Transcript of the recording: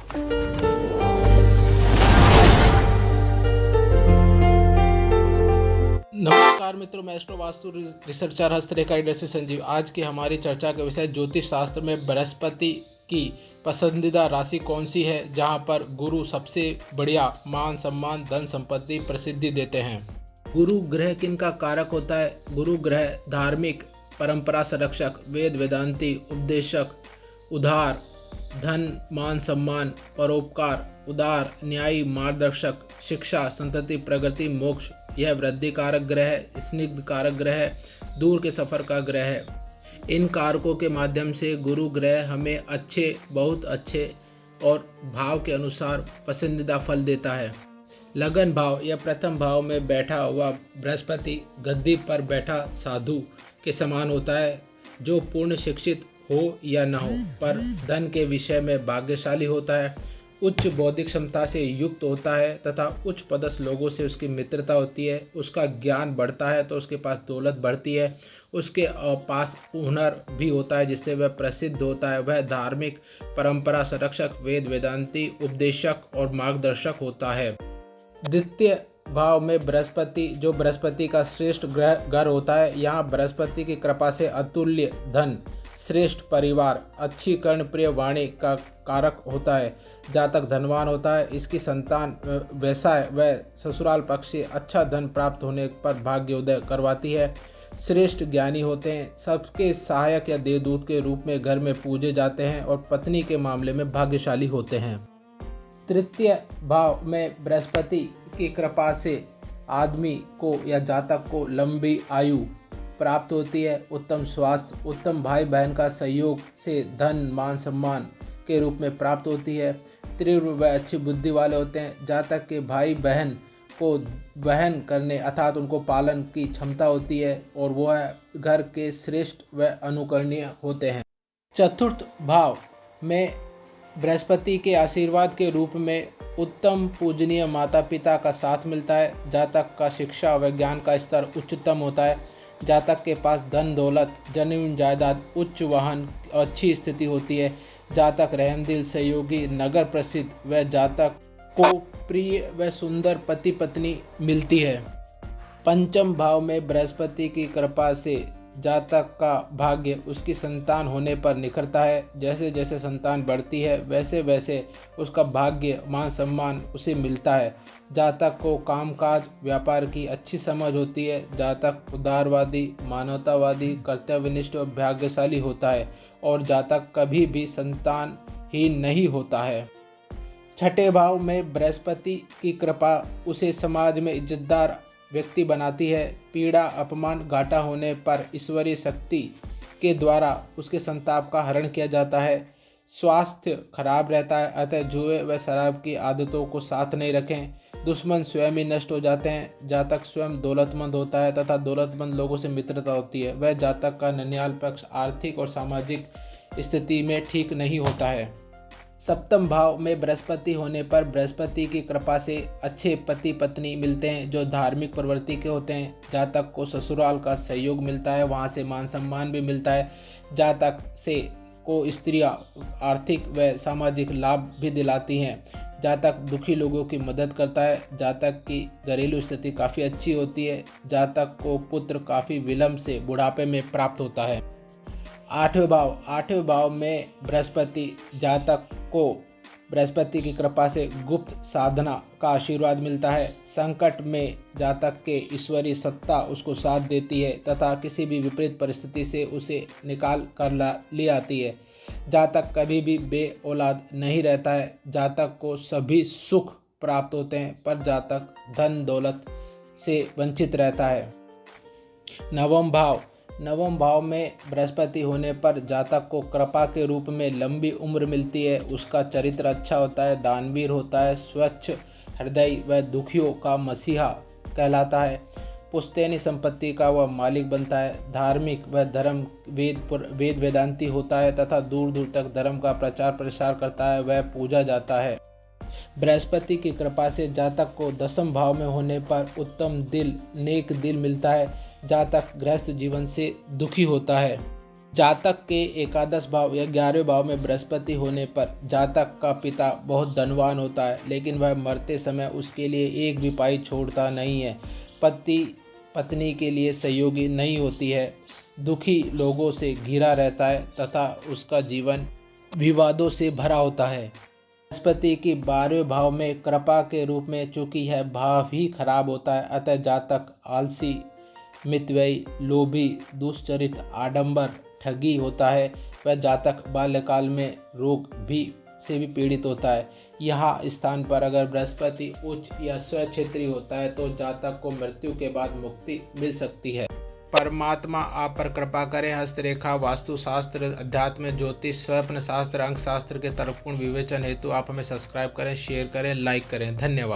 नमस्कार मित्रों, मैं एस्ट्रो वास्तु रिसर्चर हस्तरेखा से संजीव। आज की हमारी चर्चा का विषय ज्योतिष शास्त्र में बृहस्पति की पसंदीदा राशि कौन सी है, जहां पर गुरु सबसे बढ़िया मान सम्मान धन संपत्ति प्रसिद्धि देते हैं। गुरु ग्रह किनका कारक होता है? गुरु ग्रह धार्मिक, परंपरा संरक्षक, वेद वेदांती, उपदेशक, उदार, धन मान सम्मान, परोपकार, उदार, न्यायी, मार्गदर्शक, शिक्षा, संतति, प्रगति, मोक्ष। यह वृद्धि कारक ग्रह है, स्निग्ध कारक ग्रह है, दूर के सफ़र का ग्रह है। इन कारकों के माध्यम से गुरु ग्रह हमें अच्छे, बहुत अच्छे और भाव के अनुसार पसंदीदा फल देता है। लगन भाव या प्रथम भाव में बैठा हुआ बृहस्पति गद्दी पर बैठा साधु के समान होता है, जो पूर्ण शिक्षित हो या न हो, पर धन के विषय में भाग्यशाली होता है, उच्च बौद्धिक क्षमता से युक्त होता है तथा उच्च पदस्थ लोगों से उसकी मित्रता होती है। उसका ज्ञान बढ़ता है तो उसके पास दौलत बढ़ती है। उसके पास हुनर भी होता है जिससे वह प्रसिद्ध होता है। वह धार्मिक, परंपरा संरक्षक, वेद वेदांती, उपदेशक और मार्गदर्शक होता है। द्वितीय भाव में बृहस्पति, जो बृहस्पति का श्रेष्ठ घर होता है, यहाँ बृहस्पति की कृपा से अतुल्य धन, श्रेष्ठ परिवार, अच्छी कर्णप्रिय वाणी का कारक होता है। जातक धनवान होता है। इसकी संतान व्यवसाय व ससुराल पक्ष से अच्छा धन प्राप्त होने पर भाग्योदय करवाती है। श्रेष्ठ ज्ञानी होते हैं, सबके सहायक या देवदूत के रूप में घर में पूजे जाते हैं और पत्नी के मामले में भाग्यशाली होते हैं। तृतीय भाव में बृहस्पति की कृपा से आदमी को या जातक को लंबी आयु प्राप्त होती है, उत्तम स्वास्थ्य, उत्तम भाई बहन का सहयोग से धन मान सम्मान के रूप में प्राप्त होती है। तीव्र व अच्छी बुद्धि वाले होते हैं। जातक के भाई बहन को वहन करने अर्थात उनको पालन की क्षमता होती है और वह घर के श्रेष्ठ व अनुकरणीय होते हैं। चतुर्थ भाव में बृहस्पति के आशीर्वाद के रूप में उत्तम पूजनीय माता पिता का साथ मिलता है। जातक का शिक्षा व ज्ञान का स्तर उच्चतम होता है। जातक के पास धन दौलत, जमीन जायदाद, उच्च वाहन, अच्छी स्थिति होती है। जातक रहमदिल, सहयोगी, नगर प्रसिद्ध व जातक को प्रिय व सुंदर पति पत्नी मिलती है। पंचम भाव में बृहस्पति की कृपा से जातक का भाग्य उसकी संतान होने पर निखरता है। जैसे जैसे संतान बढ़ती है वैसे वैसे उसका भाग्य मान सम्मान उसे मिलता है। जातक को कामकाज व्यापार की अच्छी समझ होती है। जातक उदारवादी, मानवतावादी, कर्तव्यनिष्ठ और भाग्यशाली होता है और जातक कभी भी संतानहीन नहीं होता है। छठे भाव में बृहस्पति की कृपा उसे समाज में इज्जतदार व्यक्ति बनाती है। पीड़ा, अपमान, घाटा होने पर ईश्वरीय शक्ति के द्वारा उसके संताप का हरण किया जाता है। स्वास्थ्य खराब रहता है, अतः जुए व शराब की आदतों को साथ नहीं रखें। दुश्मन स्वयं ही नष्ट हो जाते हैं। जातक स्वयं दौलतमंद होता है तथा दौलतमंद लोगों से मित्रता होती है। वह जातक का ननिहाल पक्ष आर्थिक और सामाजिक स्थिति में ठीक नहीं होता है। सप्तम भाव में बृहस्पति होने पर बृहस्पति की कृपा से अच्छे पति पत्नी मिलते हैं जो धार्मिक प्रवृत्ति के होते हैं। जातक को ससुराल का सहयोग मिलता है, वहाँ से मान सम्मान भी मिलता है। जातक से को स्त्रियां आर्थिक व सामाजिक लाभ भी दिलाती हैं। जातक दुखी लोगों की मदद करता है। जातक की घरेलू स्थिति काफ़ी अच्छी होती है। जातक को पुत्र काफ़ी विलंब से बुढ़ापे में प्राप्त होता है। आठवें भाव में बृहस्पति जातक को बृहस्पति की कृपा से गुप्त साधना का आशीर्वाद मिलता है। संकट में जातक के ईश्वरीय सत्ता उसको साथ देती है तथा किसी भी विपरीत परिस्थिति से उसे निकाल कर ले आती है। जातक कभी भी बे औलाद नहीं रहता है। जातक को सभी सुख प्राप्त होते हैं पर जातक धन दौलत से वंचित रहता है। नवम भाव में बृहस्पति होने पर जातक को कृपा के रूप में लंबी उम्र मिलती है। उसका चरित्र अच्छा होता है, दानवीर होता है, स्वच्छ हृदय व दुखियों का मसीहा कहलाता है। पुश्तैनी संपत्ति का वह मालिक बनता है। धार्मिक व धर्म वेद वेदांती होता है तथा दूर दूर तक धर्म का प्रचार प्रसार करता है, वह पूजा जाता है। बृहस्पति की कृपा से जातक को दसम भाव में होने पर उत्तम दिल, नेक दिल मिलता है। जातक गृहस्थ जीवन से दुखी होता है। जातक के एकादश भाव या 11वें भाव में बृहस्पति होने पर जातक का पिता बहुत धनवान होता है, लेकिन वह मरते समय उसके लिए एक भी पाई छोड़ता नहीं है। पति पत्नी के लिए सहयोगी नहीं होती है, दुखी लोगों से घिरा रहता है तथा उसका जीवन विवादों से भरा होता है। बृहस्पति की 12वें भाव में कृपा के रूप में चूंकि यह भाव ही खराब होता है, अतः जातक आलसी, मितव्ययी, लोभी, दुष्चरित, आडंबर, ठगी होता है। वह जातक बाल्यकाल में रोग से भी पीड़ित होता है। यहाँ स्थान पर अगर बृहस्पति उच्च या स्वक्षेत्री होता है तो जातक को मृत्यु के बाद मुक्ति मिल सकती है। परमात्मा आप पर कृपा करें। हस्तरेखा, वास्तुशास्त्र, अध्यात्म, ज्योतिष, स्वप्न शास्त्र, अंक शास्त्र के तर्कपूर्ण विवेचन हेतु आप हमें सब्सक्राइब करें, शेयर करें, लाइक करें। धन्यवाद।